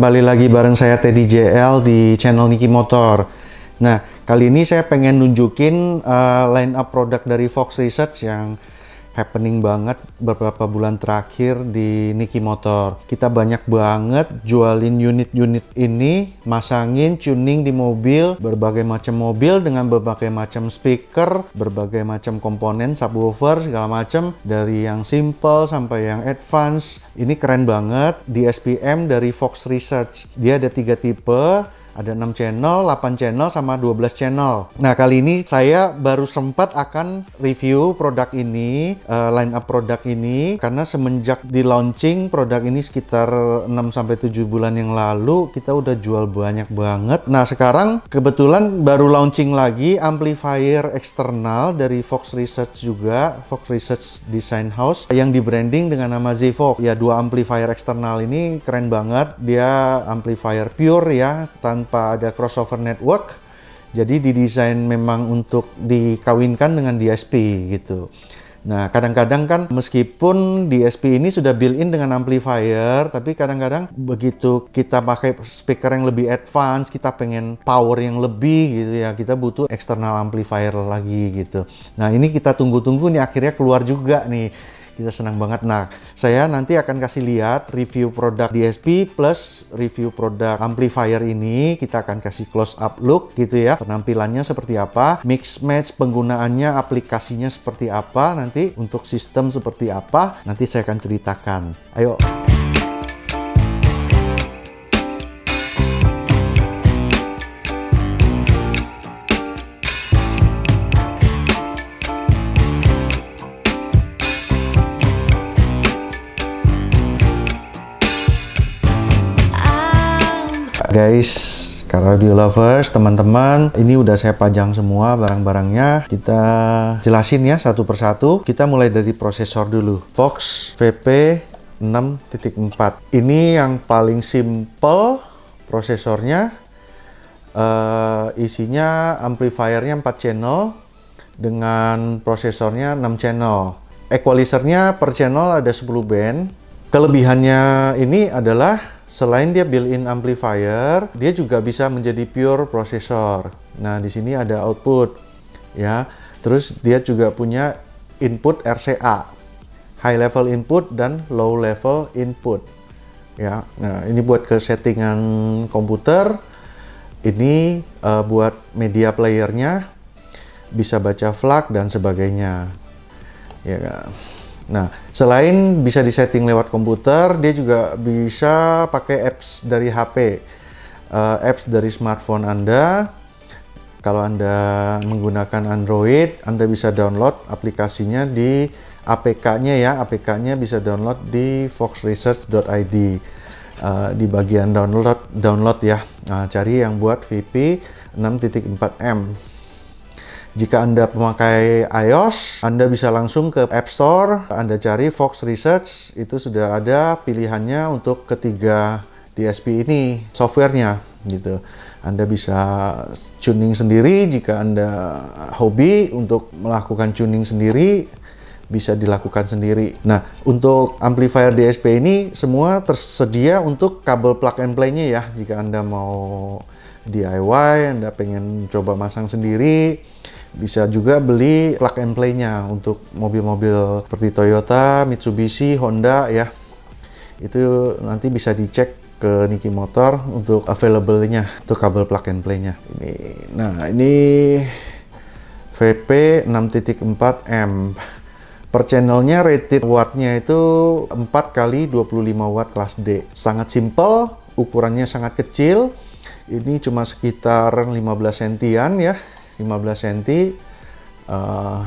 kembali lagi bareng saya Teddy JL di channel Niki Motor. Nah, kali ini saya pengen nunjukin line up produk dari Fox Research yang happening banget beberapa bulan terakhir di Niki Motor. Kita banyak banget jualin unit-unit ini, masangin tuning di mobil, berbagai macam mobil dengan berbagai macam speaker, berbagai macam komponen, subwoofer, segala macam, dari yang simple sampai yang advance. Ini keren banget, DSP-M dari Fox Research. Dia ada 3 tipe. Ada 6 channel, 8 channel, sama 12 channel. Nah, kali ini saya baru sempat akan review produk ini, line up produk ini, karena semenjak di launching produk ini sekitar 6-7 bulan yang lalu, kita udah jual banyak banget. Nah, sekarang kebetulan baru launching lagi amplifier eksternal dari Fox Research juga, Fox Research Design House, yang di branding dengan nama Z-Fox. Ya, 2 amplifier eksternal ini keren banget. Dia amplifier pure ya, tanpa ada crossover network, jadi didesain memang untuk dikawinkan dengan DSP gitu. Nah, kadang-kadang kan meskipun DSP ini sudah built-in dengan amplifier, tapi kadang-kadang begitu kita pakai speaker yang lebih advance, kita pengen power yang lebih gitu ya, kita butuh external amplifier lagi gitu. Nah, ini kita tunggu-tunggu nih, akhirnya keluar juga nih. Kita senang banget. Nah, saya nanti akan kasih lihat review produk DSP plus review produk amplifier ini. Kita akan kasih close up look gitu ya. Penampilannya seperti apa, mix match penggunaannya, aplikasinya seperti apa, nanti untuk sistem seperti apa, nanti saya akan ceritakan. Ayo. Guys, kalau radio lovers, teman-teman, ini udah saya pajang semua barang-barangnya. Kita jelasin ya satu persatu. Kita mulai dari prosesor dulu. Fox VP 6.4. Ini yang paling simple prosesornya. Isinya amplifiernya 4 channel dengan prosesornya 6 channel. Equalizernya per channel ada 10 band. Kelebihannya ini adalah selain dia built-in amplifier, dia juga bisa menjadi pure prosesor. Nah, di sini ada output ya. Terus dia juga punya input RCA, high level input dan low level input. Ya. Nah, ini buat ke settingan komputer. Ini buat media playernya, bisa baca FLAC dan sebagainya. Ya kan? Nah, selain bisa disetting lewat komputer, dia juga bisa pakai apps dari HP, apps dari smartphone Anda. Kalau Anda menggunakan Android, Anda bisa download aplikasinya di APK-nya ya. APK-nya bisa download di foxresearch.id. Di bagian download ya. Nah, cari yang buat VP 6.4M. Jika Anda pemakai iOS, Anda bisa langsung ke App Store, Anda cari Fox Research, itu sudah ada pilihannya untuk ketiga DSP ini, softwarenya gitu. Anda bisa tuning sendiri, jika Anda hobi untuk melakukan tuning sendiri, bisa dilakukan sendiri. Nah, untuk amplifier DSP ini semua tersedia untuk kabel plug and play-nya ya. Jika Anda mau DIY, Anda pengen coba masang sendiri, bisa juga beli plug and play-nya untuk mobil-mobil seperti Toyota, Mitsubishi, Honda ya. Itu nanti bisa dicek ke Niki Motor untuk available-nya, untuk kabel plug and play-nya. Ini VP 6.4M. Per channelnya rated watt-nya itu 4 kali 25 watt kelas D. Sangat simple, ukurannya sangat kecil. Ini cuma sekitar 15 sentian ya. 15 cm,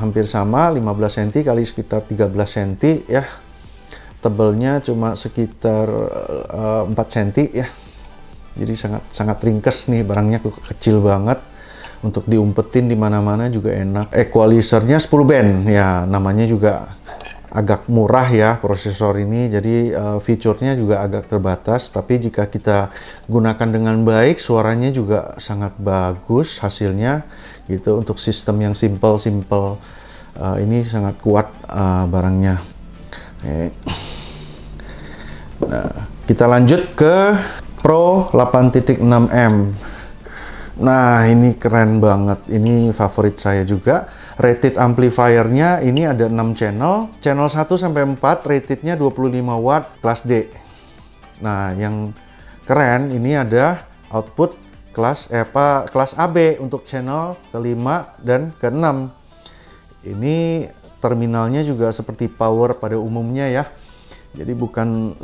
hampir sama 15 cm kali sekitar 13 cm ya. Tebelnya cuma sekitar 4 cm ya. Jadi sangat ringkes nih, barangnya kecil banget. Untuk diumpetin di mana-mana juga enak. Equalizernya 10 band ya, namanya juga agak murah ya prosesor ini, jadi fiturnya juga agak terbatas, tapi jika kita gunakan dengan baik, suaranya juga sangat bagus hasilnya gitu. Untuk sistem yang simple ini sangat kuat barangnya. Nah, kita lanjut ke Pro 8.6M. Nah, ini keren banget. Ini favorit saya juga. Rated amplifiernya ini ada 6 channel. Channel 1 sampai 4 ratednya 25 watt kelas D. Nah, yang keren ini ada output kelas AB untuk channel ke-5 dan ke-6. Ini terminalnya juga seperti power pada umumnya ya. Jadi bukan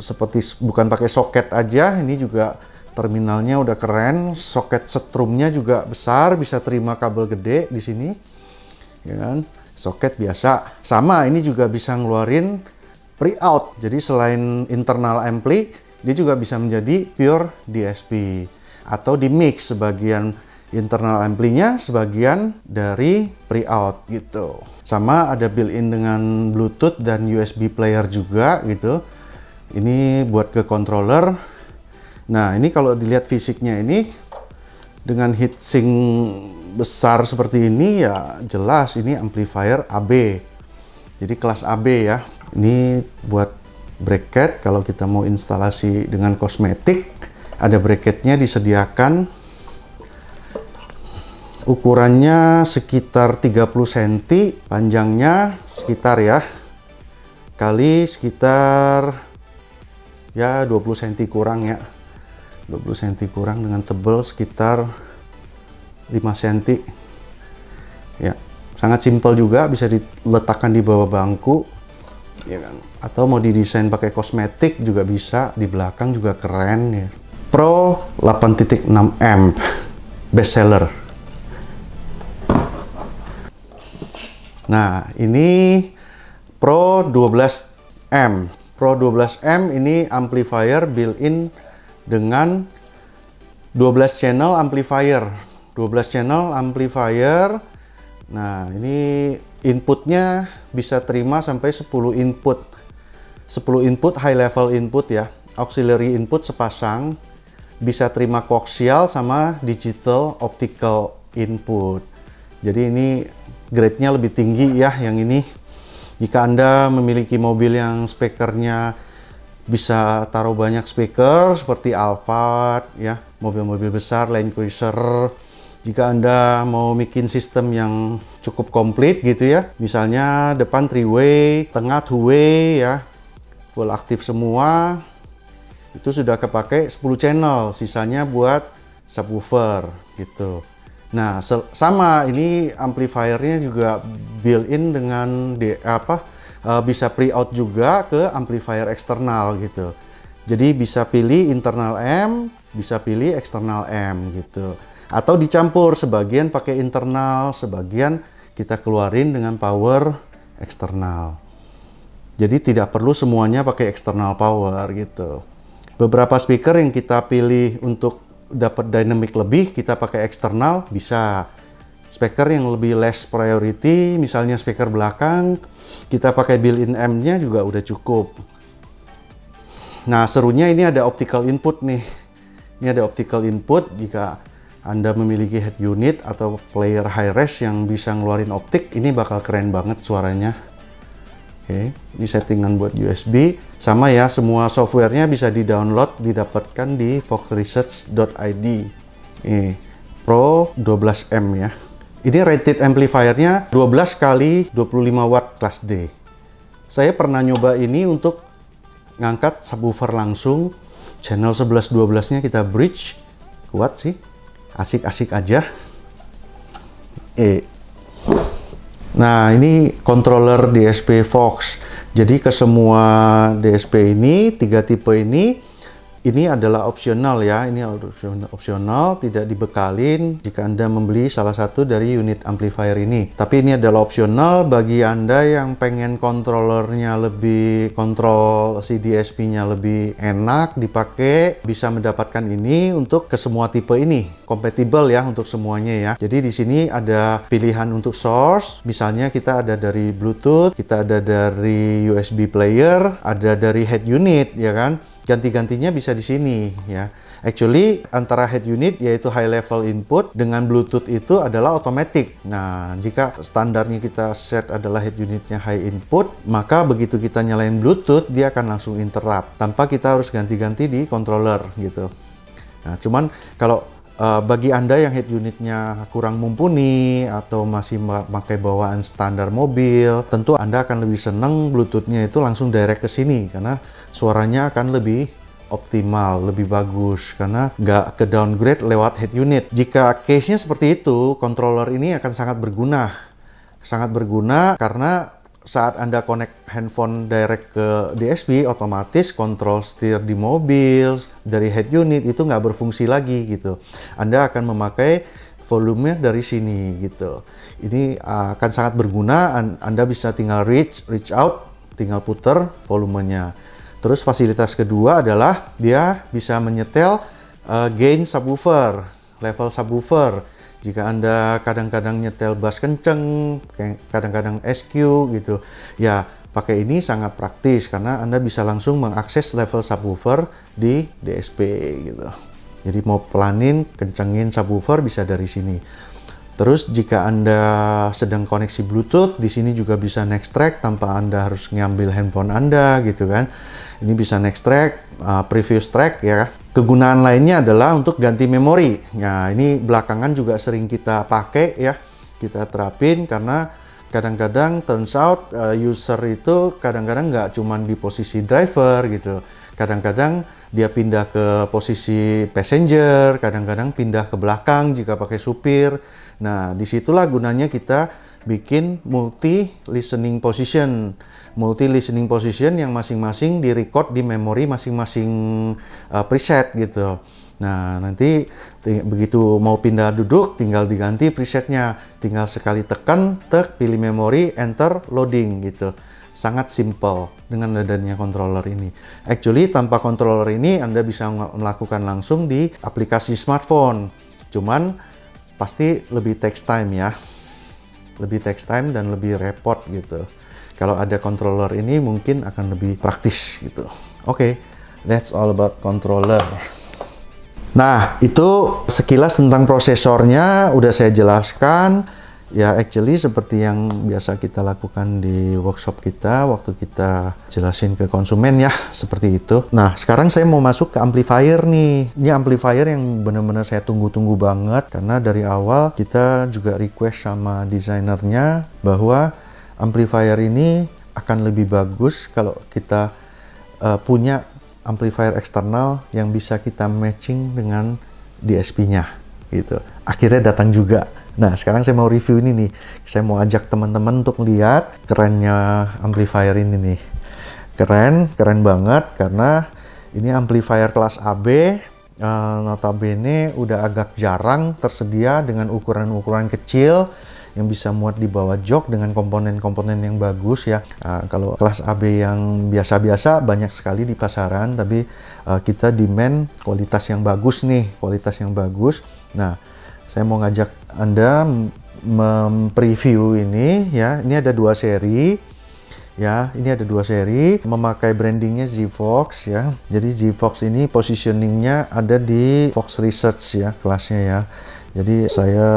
pakai soket aja, ini juga terminalnya udah keren, soket setrumnya juga besar, bisa terima kabel gede di sini, ya kan? Soket biasa. Sama, ini juga bisa ngeluarin pre-out. Jadi selain internal ampli, dia juga bisa menjadi pure DSP atau di mix, sebagian internal amplinya, sebagian dari pre-out gitu. Sama ada built-in dengan Bluetooth dan USB player juga gitu. Ini buat ke controller. Nah, ini kalau dilihat fisiknya ini dengan heatsink besar seperti ini ya jelas ini amplifier AB. Jadi kelas AB ya. Ini buat bracket kalau kita mau instalasi dengan kosmetik, ada bracketnya disediakan. Ukurannya sekitar 30 cm, panjangnya sekitar ya kali sekitar ya 20 cm kurang ya. 20 cm kurang dengan tebal sekitar 5 cm. Ya, sangat simpel juga, bisa diletakkan di bawah bangku, ya kan? Atau mau didesain pakai kosmetik juga bisa, di belakang juga keren ya. Pro 8.6M bestseller. Nah, ini Pro 12M. Pro 12M ini amplifier built-in dengan 12 channel amplifier. 12 channel amplifier. Nah, ini inputnya bisa terima sampai 10 input. 10 input high level input ya. Auxiliary input sepasang. Bisa terima koaksial sama digital optical input. Jadi ini grade-nya lebih tinggi ya yang ini. Jika Anda memiliki mobil yang speakernya bisa taruh banyak speaker seperti Alphard ya, mobil-mobil besar, Land Cruiser. Jika Anda mau bikin sistem yang cukup komplit gitu ya, misalnya depan 3-way, tengah 2-way ya, full aktif semua, itu sudah kepake 10 channel, sisanya buat subwoofer gitu. Nah, sama ini amplifiernya juga built-in dengan bisa pre-out juga ke amplifier eksternal gitu. Jadi bisa pilih internal amp, bisa pilih eksternal amp gitu. Atau dicampur, sebagian pakai internal, sebagian kita keluarin dengan power eksternal. Jadi tidak perlu semuanya pakai eksternal power gitu. Beberapa speaker yang kita pilih untuk dapat dynamic lebih, kita pakai eksternal bisa. Speaker yang lebih less priority, misalnya speaker belakang, kita pakai built-in amp-nya juga udah cukup. Nah, serunya ini ada optical input nih. Ini ada optical input. Jika Anda memiliki head unit atau player high res yang bisa ngeluarin optik, ini bakal keren banget suaranya. Oke, ini settingan buat USB. Sama ya, semua softwarenya bisa di-download, didapatkan di foxresearch.id. Pro 12M ya. Ini rated amplifiernya 12 kali 25 watt kelas D. Saya pernah nyoba ini untuk ngangkat subwoofer langsung. Channel 11-12-nya kita bridge. Kuat sih. Asik-asik aja. Nah, ini controller DSP Fox. Jadi ke semua DSP ini, 3 tipe ini adalah opsional ya, ini opsional, tidak dibekalin jika Anda membeli salah satu dari unit amplifier ini. Tapi ini adalah opsional bagi Anda yang pengen kontrolernya lebih, kontrol si DSP-nya lebih enak dipakai, bisa mendapatkan ini untuk ke semua tipe ini. Compatible ya untuk semuanya ya. Jadi di sini ada pilihan untuk source, misalnya kita ada dari Bluetooth, kita ada dari USB player, ada dari head unit ya kan. Ganti-gantinya bisa di sini ya. Actually antara head unit yaitu high level input dengan Bluetooth itu adalah automatic. Nah, jika standarnya kita set adalah head unitnya high input, maka begitu kita nyalain Bluetooth dia akan langsung interrupt tanpa kita harus ganti-ganti di controller gitu. Nah, cuman kalau bagi Anda yang head unitnya kurang mumpuni atau masih pakai bawaan standar mobil, tentu Anda akan lebih senang Bluetooth-nya itu langsung direct ke sini karena suaranya akan lebih optimal, lebih bagus karena nggak ke downgrade lewat head unit. Jika case-nya seperti itu, controller ini akan sangat berguna. Sangat berguna karena saat Anda connect handphone direct ke DSP, otomatis kontrol setir di mobil dari head unit itu nggak berfungsi lagi gitu. Anda akan memakai volumenya dari sini gitu. Ini akan sangat berguna. Anda bisa tinggal reach out, tinggal puter volumenya. Terus fasilitas kedua adalah dia bisa menyetel gain subwoofer, level subwoofer. Jika Anda kadang-kadang nyetel bass kenceng, kadang-kadang SQ gitu, ya pakai ini sangat praktis karena Anda bisa langsung mengakses level subwoofer di DSP gitu. Jadi mau pelanin, kencengin subwoofer bisa dari sini. Terus jika Anda sedang koneksi Bluetooth, di sini juga bisa next track tanpa Anda harus ngambil handphone Anda gitu kan. Ini bisa next track, previous track ya. Kegunaan lainnya adalah untuk ganti memori. Nah, ini belakangan juga sering kita pakai ya, kita terapin karena kadang-kadang turns out user itu kadang-kadang nggak cuma di posisi driver gitu. Kadang-kadang dia pindah ke posisi passenger, kadang-kadang pindah ke belakang jika pakai supir. Nah, disitulah gunanya kita bikin multi listening position yang masing-masing di-record di memori masing-masing preset gitu. Nah, nanti begitu mau pindah duduk, tinggal diganti presetnya. Tinggal sekali tekan, pilih memori, enter, loading gitu. Sangat simple dengan adanya controller ini. Actually, tanpa controller ini Anda bisa melakukan langsung di aplikasi smartphone. Cuman pasti lebih takes time ya. Lebih takes time dan lebih repot gitu. Kalau ada controller ini mungkin akan lebih praktis gitu. Oke, that's all about controller. Nah, itu sekilas tentang prosesornya udah saya jelaskan. Ya, actually seperti yang biasa kita lakukan di workshop kita waktu kita jelasin ke konsumen ya, seperti itu. Nah, sekarang saya mau masuk ke amplifier nih. Ini amplifier yang benar-benar saya tunggu-tunggu banget karena dari awal kita juga request sama desainernya bahwa amplifier ini akan lebih bagus kalau kita punya amplifier eksternal yang bisa kita matching dengan DSP-nya gitu. Akhirnya datang juga. Nah, sekarang saya mau review ini nih. Saya mau ajak teman-teman untuk lihat kerennya amplifier ini nih. Keren banget karena ini amplifier kelas AB. Notabene udah agak jarang tersedia dengan ukuran-ukuran kecil yang bisa muat di bawah jok dengan komponen-komponen yang bagus ya. Kalau kelas AB yang biasa-biasa banyak sekali di pasaran, tapi kita demand kualitas yang bagus nih, kualitas yang bagus. Nah, saya mau ngajak Anda mempreview ini ya. Ini ada dua seri ya. Ini ada dua seri memakai brandingnya Z-Fox ya. Jadi Z-Fox ini positioningnya ada di Fox Research ya kelasnya ya. Jadi saya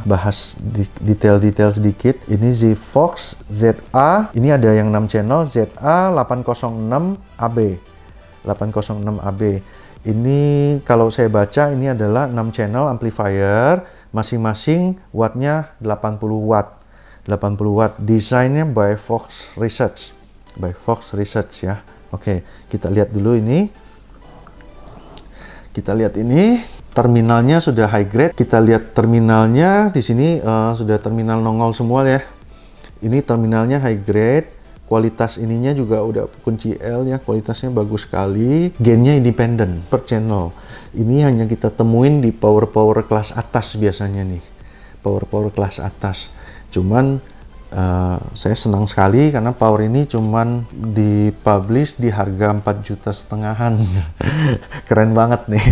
bahas detail-detail sedikit. Ini Z-Fox ZA. Ini ada yang 6 channel ZA 806AB. 806AB. Ini kalau saya baca ini adalah 6 channel amplifier, masing-masing wattnya 80 watt. 80 watt. Desainnya by Fox Research. By Fox Research ya. Oke, kita lihat dulu ini. Kita lihat ini. Terminalnya sudah high grade. Kita lihat terminalnya di sini sudah terminal nongol semua ya. Ini terminalnya high grade. Kualitas ininya juga udah kunci L ya, kualitasnya bagus sekali. Gainnya independen per channel. Ini hanya kita temuin di power kelas atas biasanya nih. Power kelas atas. Cuman saya senang sekali karena power ini cuman dipublish di harga 4,5 jutaan. Keren banget nih.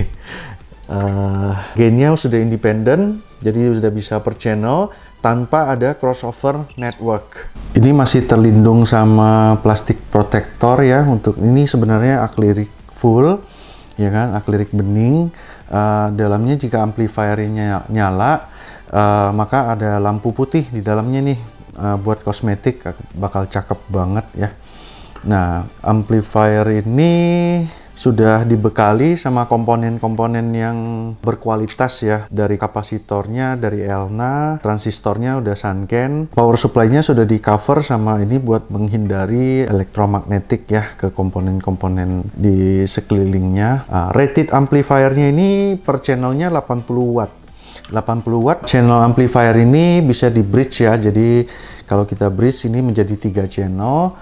Gainnya sudah independen, jadi sudah bisa per channel tanpa ada crossover network. Ini masih terlindung sama plastik protektor ya. Untuk ini sebenarnya akrilik full ya kan, akrilik bening. Dalamnya jika amplifiernya nyala maka ada lampu putih di dalamnya nih. Buat kosmetik bakal cakep banget ya. Nah, amplifier ini sudah dibekali sama komponen-komponen yang berkualitas ya, dari kapasitornya, dari Elna, transistornya udah Sanken, power supply-nya sudah di cover sama ini buat menghindari elektromagnetik ya ke komponen-komponen di sekelilingnya. Rated amplifiernya ini per channelnya 80 watt. 80 watt channel amplifier ini bisa di bridge ya, jadi kalau kita bridge ini menjadi 3 channel.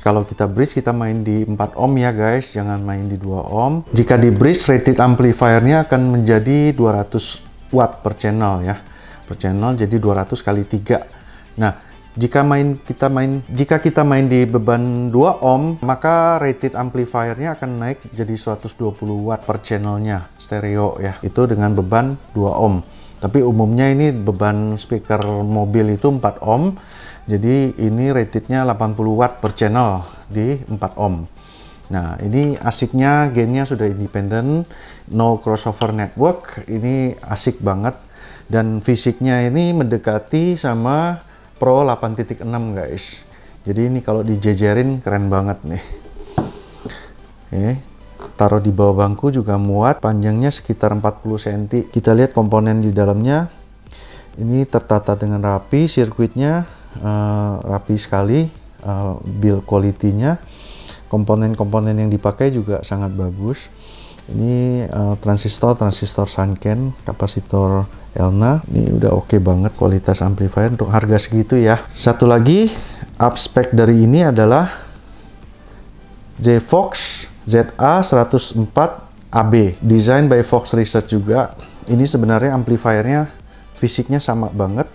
Kalau kita bridge kita main di 4 ohm ya guys, jangan main di 2 ohm. Jika di bridge rated amplifiernya akan menjadi 200 watt per channel ya, per channel, jadi 200 kali 3. Nah, jika kita main di beban 2 ohm, maka rated amplifiernya akan naik jadi 120 watt per channelnya stereo ya, itu dengan beban 2 ohm. Tapi umumnya ini beban speaker mobil itu 4 ohm. Jadi ini ratednya 80 watt per channel di 4 ohm. Nah, ini asiknya gainnya sudah independen, no crossover network. Ini asik banget. Dan fisiknya ini mendekati sama Pro 8.6 guys. Jadi ini kalau dijejerin keren banget nih. Oke. Taruh di bawah bangku juga muat. Panjangnya sekitar 40 cm. Kita lihat komponen di dalamnya. Ini tertata dengan rapi, sirkuitnya rapi sekali, build quality-nya, komponen-komponen yang dipakai juga sangat bagus. Ini transistor Sanken, kapasitor Elna, ini udah oke banget kualitas amplifier untuk harga segitu ya. Satu lagi up spec dari ini adalah JFox ZA104AB, design by Fox Research juga. Ini sebenarnya amplifiernya fisiknya sama banget.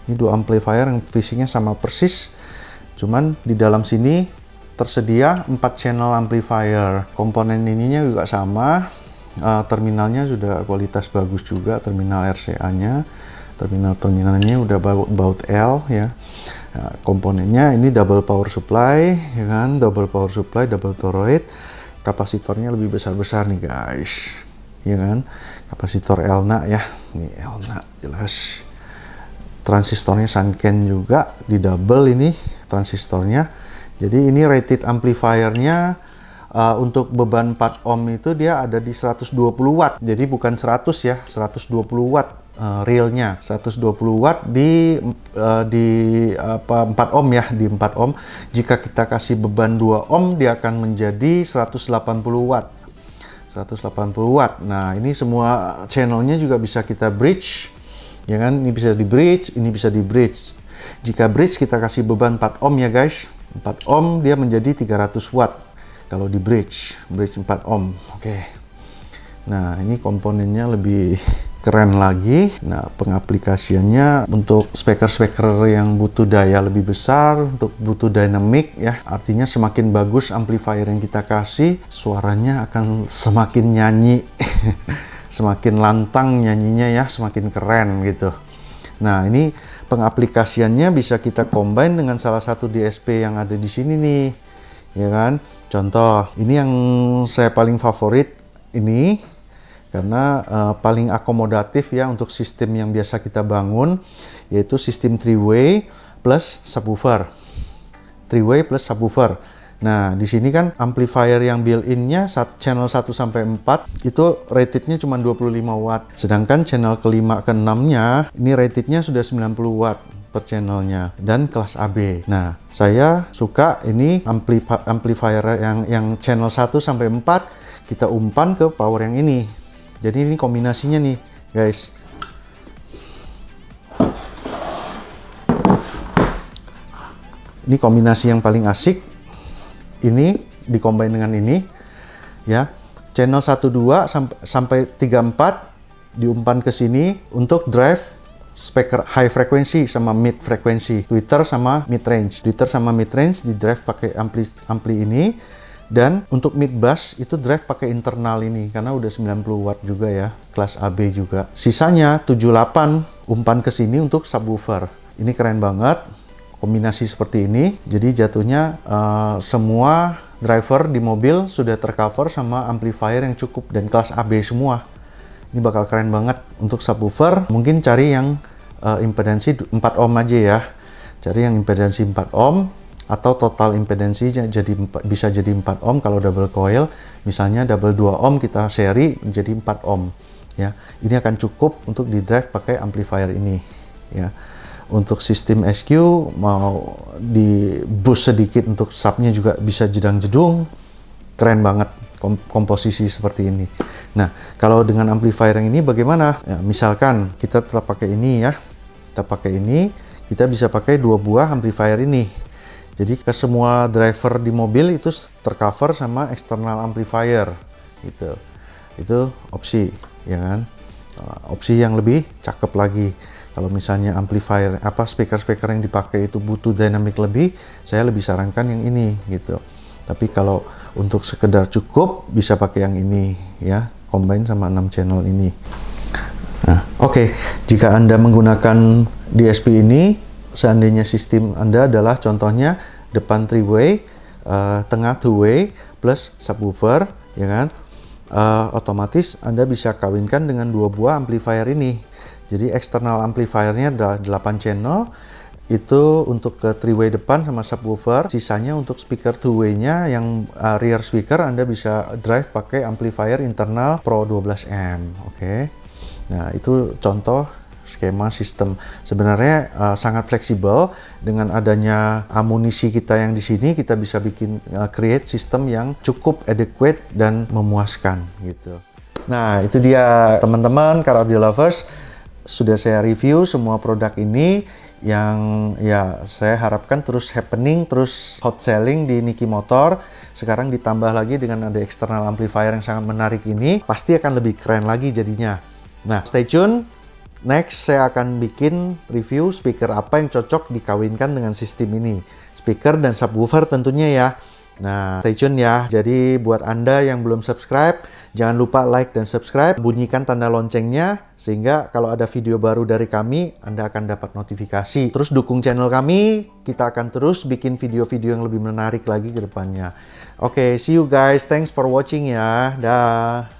Ini dua amplifier yang fisiknya sama persis, cuman di dalam sini tersedia 4 channel amplifier. Komponen ininya juga sama, terminalnya sudah kualitas bagus juga, terminal RCA-nya, terminalnya udah baut L ya. Nah, komponennya ini double power supply, ya kan, double power supply, double toroid. Kapasitornya lebih besar-besar nih guys, ya kan, kapasitor Elna ya, nih Elna jelas. Transistornya Sanken juga di double ini transistornya. Jadi ini rated amplifiernya untuk beban 4 ohm itu dia ada di 120 watt. Jadi bukan 100 ya, 120 watt realnya. 120 watt di 4 ohm ya, di 4 ohm. Jika kita kasih beban 2 ohm dia akan menjadi 180 watt. 180 watt. Nah, ini semua channelnya juga bisa kita bridge. Ya kan, ini bisa di bridge, ini bisa di bridge. Jika bridge kita kasih beban 4 ohm ya guys, 4 ohm dia menjadi 300 watt kalau di bridge 4 ohm. Oke. Nah, ini komponennya lebih keren lagi. Nah, pengaplikasiannya untuk speaker yang butuh daya lebih besar, untuk butuh dynamic ya. Artinya semakin bagus amplifier yang kita kasih, suaranya akan semakin nyanyi. Semakin lantang nyanyinya ya, semakin keren gitu. Nah, ini pengaplikasiannya bisa kita combine dengan salah satu DSP yang ada di sini nih, ya kan. Contoh, ini yang saya paling favorit ini, karena paling akomodatif ya untuk sistem yang biasa kita bangun, yaitu sistem 3-way plus subwoofer. 3-way plus subwoofer. Nah, di sini kan amplifier yang built-in-nya channel 1 sampai 4 itu ratednya cuma 25 watt. Sedangkan channel ke-5 ke-6-nya ini ratednya sudah 90 watt per channelnya dan kelas AB. Nah, saya suka ini amplifier yang channel 1 sampai 4 kita umpan ke power yang ini. Jadi ini kombinasinya nih, guys. Ini kombinasi yang paling asik. Ini dikombin dengan ini ya, channel 12 sampai 34 diumpan ke sini untuk drive speaker high frequency sama mid frequency, tweeter sama mid range. Tweeter sama mid range di drive pakai ampli ini, dan untuk mid bass itu drive pakai internal ini karena udah 90 watt juga ya, kelas AB juga. Sisanya 78 umpan ke sini untuk subwoofer. Ini keren banget. Kombinasi seperti ini, jadi jatuhnya semua driver di mobil sudah tercover sama amplifier yang cukup dan kelas AB semua. Ini bakal keren banget untuk subwoofer. Mungkin cari yang impedansi 4 ohm aja ya. Cari yang impedansi 4 ohm atau total impedansinya bisa jadi 4 ohm kalau double coil. Misalnya double 2 ohm kita seri menjadi 4 ohm ya. Ini akan cukup untuk di drive pakai amplifier ini ya. Untuk sistem SQ mau di boost sedikit untuk subnya juga bisa jedang-jedung, keren banget komposisi seperti ini. Nah, kalau dengan amplifier yang ini bagaimana? Ya, misalkan kita tetap pakai ini ya, kita bisa pakai 2 buah amplifier ini. Jadi ke semua driver di mobil itu tercover sama external amplifier gitu. Itu opsi ya kan. Opsi yang lebih cakep lagi. Kalau misalnya amplifier speaker yang dipakai itu butuh dynamic lebih, saya lebih sarankan yang ini gitu. Tapi kalau untuk sekedar cukup bisa pakai yang ini ya, combine sama 6 channel ini. Nah, oke. Jika Anda menggunakan DSP ini, seandainya sistem Anda adalah contohnya depan 3-way, tengah 2-way plus subwoofer ya kan. Otomatis Anda bisa kawinkan dengan 2 buah amplifier ini. Jadi eksternal amplifiernya adalah 8 channel, itu untuk ke 3-way depan sama subwoofer. Sisanya untuk speaker 2-way-nya yang rear speaker Anda bisa drive pakai amplifier internal Pro 12M. Oke. Nah, itu contoh skema sistem. Sebenarnya sangat fleksibel. Dengan adanya amunisi kita yang di sini, kita bisa bikin create sistem yang cukup adequate dan memuaskan gitu. Nah, itu dia teman-teman car audio lovers. Sudah saya review semua produk ini yang ya saya harapkan terus happening, terus hot selling di Niki Motor. Sekarang ditambah lagi dengan ada external amplifier yang sangat menarik ini, pasti akan lebih keren lagi jadinya. Nah, stay tune. Next, saya akan bikin review speaker apa yang cocok dikawinkan dengan sistem ini. Speaker dan subwoofer tentunya ya. Nah, stay tune ya. Jadi buat Anda yang belum subscribe, jangan lupa like dan subscribe. Bunyikan tanda loncengnya, sehingga kalau ada video baru dari kami, Anda akan dapat notifikasi. Terus dukung channel kami, kita akan terus bikin video-video yang lebih menarik lagi ke depannya. Oke, see you guys. Thanks for watching ya. Dah.